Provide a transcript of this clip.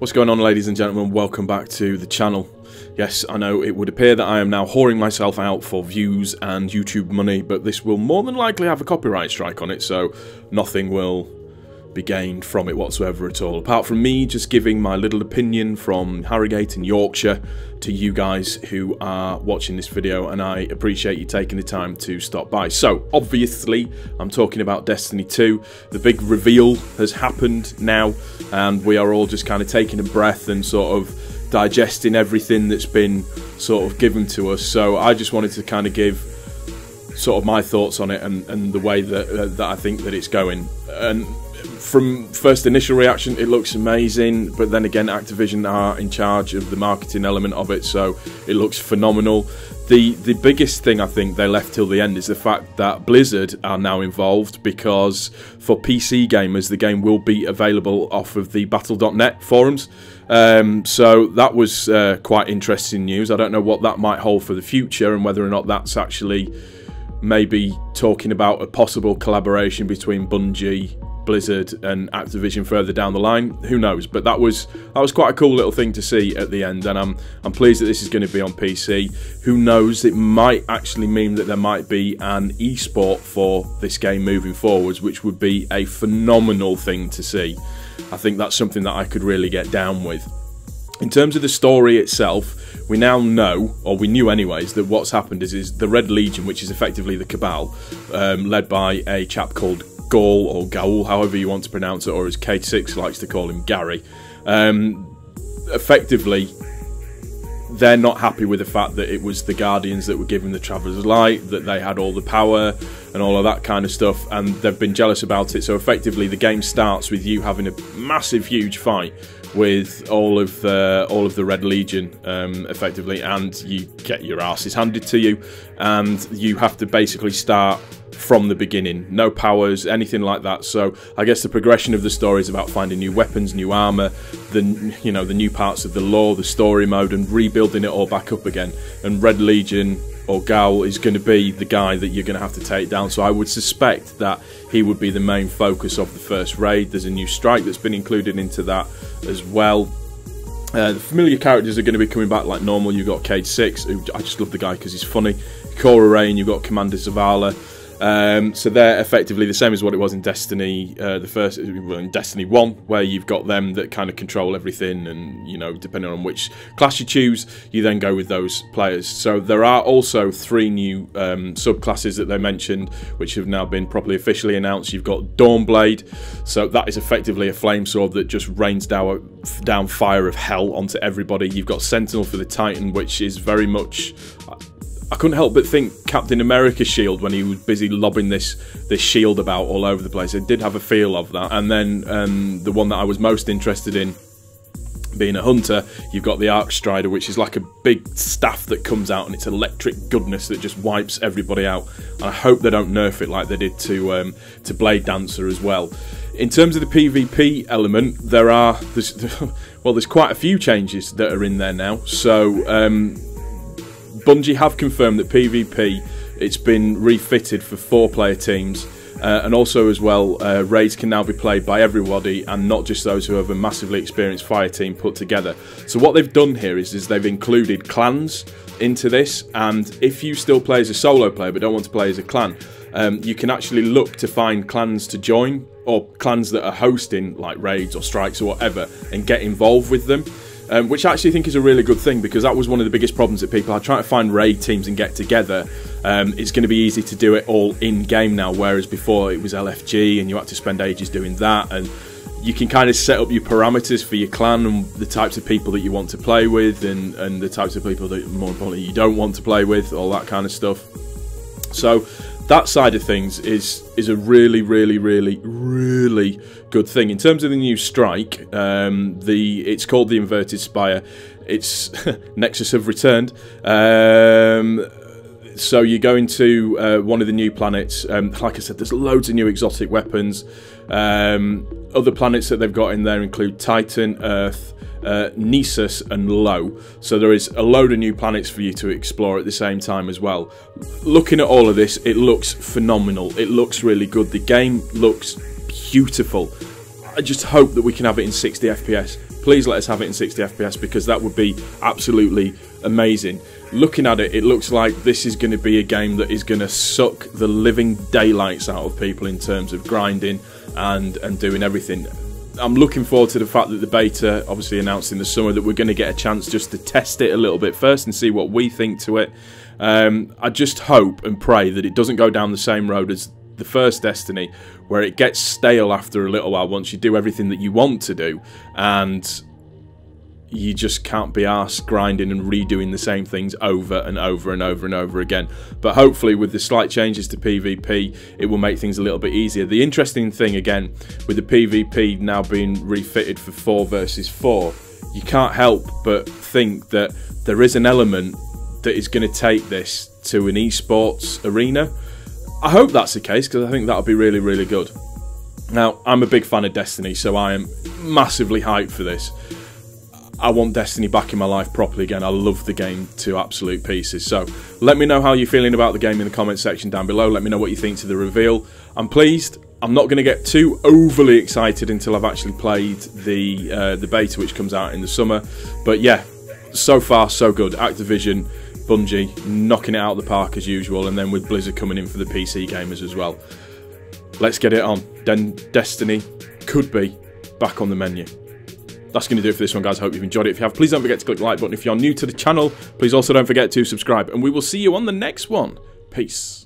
What's going on, ladies and gentlemen? Welcome back to the channel. Yes, I know it would appear that I am now whoring myself out for views and YouTube money, but this will more than likely have a copyright strike on it, so nothing will be gained from it whatsoever at all, apart from me just giving my little opinion from Harrogate in Yorkshire to you guys who are watching this video, and I appreciate you taking the time to stop by. So, obviously, I'm talking about Destiny 2. The big reveal has happened now, and we are all just kind of taking a breath and sort of digesting everything that's been sort of given to us. So I just wanted to kind of give sort of my thoughts on it and the way that I think that it's going. And from first initial reaction, it looks amazing, but then again, Activision are in charge of the marketing element of it, so it looks phenomenal. The biggest thing I think they left till the end is the fact that Blizzard are now involved, because for PC gamers the game will be available off of the Battle.net forums. So that was quite interesting news. I don't know what that might hold for the future and whether or not that's actually maybe talking about a possible collaboration between Bungie, Blizzard and Activision further down the line. Who knows? But that was quite a cool little thing to see at the end, and I'm pleased that this is going to be on PC. Who knows? It might actually mean that there might be an esport for this game moving forwards, which would be a phenomenal thing to see. I think that's something that I could really get down with. In terms of the story itself, we now know, or we knew anyways, that what's happened is the Red Legion, which is effectively the Cabal, led by a chap called Gaul, or Gaul, however you want to pronounce it, or as K6 likes to call him, Gary. Effectively, they're not happy with the fact that it was the Guardians that were given the Traveler's Light, that they had all the power and all of that kind of stuff, and they've been jealous about it. So effectively, the game starts with you having a massive, huge fight with all of the Red Legion, effectively, and you get your asses handed to you, and you have to basically start from the beginning. No powers, anything like that. So I guess the progression of the story is about finding new weapons, new armor, the new parts of the lore, the story mode, and rebuilding it all back up again. And Red Legion, or Gaul, is going to be the guy that you're going to have to take down. So I would suspect that he would be the main focus of the first raid. There's a new strike that's been included into that as well. The familiar characters are going to be coming back like normal. You've got K6, who I just love the guy because he's funny. Cora Rain, you've got Commander Zavala. So they're effectively the same as what it was in Destiny, in Destiny 1, where you've got them that kind of control everything, and, you know, depending on which class you choose, you then go with those players. So there are also 3 new subclasses that they mentioned, which have now been properly officially announced. You've got Dawnblade, so that is effectively a flame sword that just rains down fire of hell onto everybody. You've got Sentinel for the Titan, which is very much... I couldn't help but think Captain America's shield when he was busy lobbing this shield about all over the place. It did have a feel of that. And then the one that I was most interested in, being a hunter, you've got the Arc Strider, which is like a big staff that comes out and it's electric goodness that just wipes everybody out. And I hope they don't nerf it like they did to Blade Dancer as well. In terms of the PvP element, there's quite a few changes that are in there now. So Bungie have confirmed that PvP, it's been refitted for 4-player teams, and also as well, raids can now be played by everybody and not just those who have a massively experienced fire team put together. So what they've done here is they've included clans into this, and if you still play as a solo player but don't want to play as a clan, you can actually look to find clans to join, or clans that are hosting like raids or strikes or whatever, and get involved with them. Which I actually think is a really good thing, because that was one of the biggest problems that people are trying to find raid teams and get together. It's going to be easy to do it all in-game now, whereas before it was LFG and you had to spend ages doing that, and you can kind of set up your parameters for your clan and the types of people that you want to play with, and the types of people that, more importantly, you don't want to play with, all that kind of stuff. So that side of things is a really, really, really, really good thing. In terms of the new strike, it's called the Inverted Spire. It's Nexus have returned. So you go into one of the new planets. Like I said, there's loads of new exotic weapons. Other planets that they've got in there include Titan, Earth, Nessus and Lo. So there is a load of new planets for you to explore at the same time as well. Looking at all of this, it looks phenomenal. It looks really good. The game looks beautiful. I just hope that we can have it in 60 FPS. please let us have it in 60 FPS, because that would be absolutely amazing. Looking at it, it looks like this is going to be a game that is going to suck the living daylights out of people in terms of grinding and doing everything. I'm looking forward to the fact that the beta, obviously announced in the summer, that we're going to get a chance just to test it a little bit first and see what we think to it. I just hope and pray that it doesn't go down the same road as the first Destiny, where it gets stale after a little while once you do everything that you want to do, and you just can't be arsed grinding and redoing the same things over and over and over and over again. But hopefully with the slight changes to PvP, it will make things a little bit easier. The interesting thing, again, with the PvP now being refitted for 4 versus 4, you can't help but think that there is an element that is going to take this to an esports arena. I hope that's the case, because I think that'll be really, really good. Now, I'm a big fan of Destiny, so I am massively hyped for this. I want Destiny back in my life properly again. I love the game to absolute pieces. So let me know how you're feeling about the game in the comment section down below. Let me know what you think to the reveal. I'm pleased. I'm not going to get too overly excited until I've actually played the beta, which comes out in the summer. But yeah, so far so good. Activision, Bungie knocking it out of the park as usual, and then with Blizzard coming in for the PC gamers as well. Let's get it on. Then Destiny could be back on the menu. That's going to do it for this one, guys. I hope you've enjoyed it. If you have, please don't forget to click the like button. If you're new to the channel, please also don't forget to subscribe. And we will see you on the next one. Peace.